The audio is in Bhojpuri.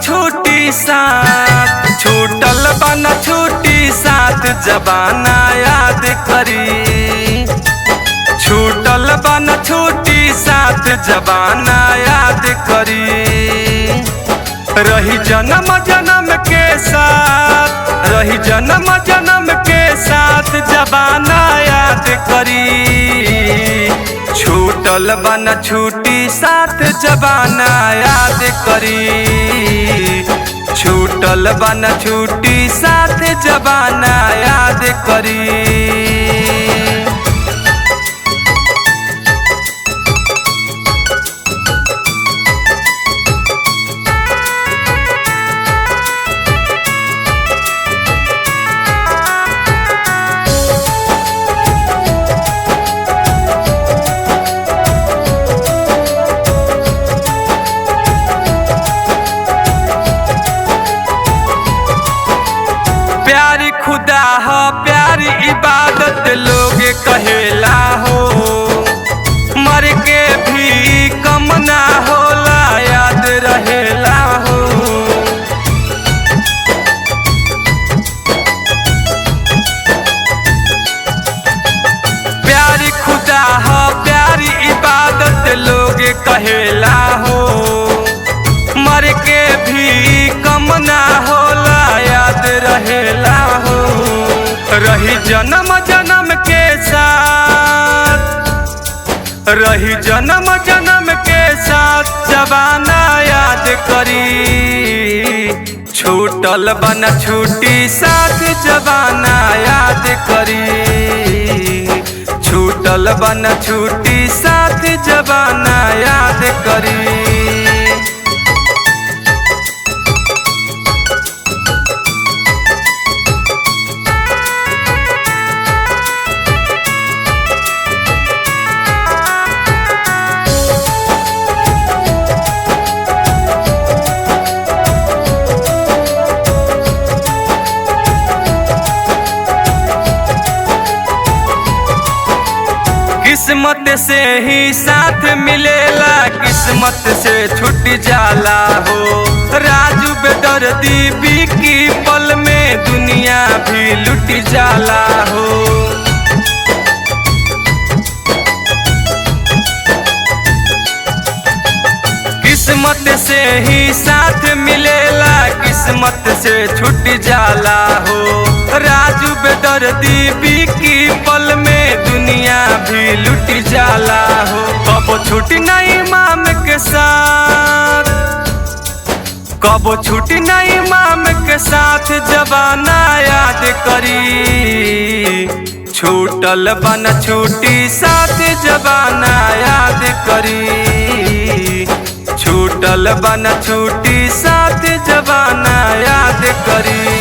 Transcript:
छूटी साथ, छूटल बन छूटी साथ जबाना याद करी। छूटल बन छूटी साथ जबाना याद करी। रही जन्म जन्म के साथ, रही जन्म जन्म के साथ जबाना याद करी। छूटल बन छूटी साथ जबाना याद करी। छूटल बन छूटी साथ जबाना याद करी। प्यारी खुदा हो प्यारी इबादत लोग कहेला हो। मर के भी कम ना होला याद रहेला हो। प्यारी खुदा हो प्यारी इबादत लोग कहेला हो। मर के भी कम ना होला याद रहेला हो। रही जन्म जन्म के साथ, रही जन्म जन्म के साथ जबाना याद करी। छूटल बन छूटी साथ जबाना याद करी। छूटल बन छूटी साथ जबाना याद करी। किस्मत से ही साथ मिलेला, किस्मत से छूट जाला हो। राजू बेदर्दी बिकी पल में दुनिया भी लुट जाला हो। किस्मत से ही साथ मिलेला, किस्मत से छूट जाला हो। राजू बेदर्दी बिकी पल में दुनिया भी लुट जाला हो। कबो छूटी नहीं माम के साथ, कबो छूटी नहीं माम के साथ जबाना याद करी। छूटल बन छूटी साथ जबाना याद करी। छूटल बन छूटी साथ जबाना याद करी।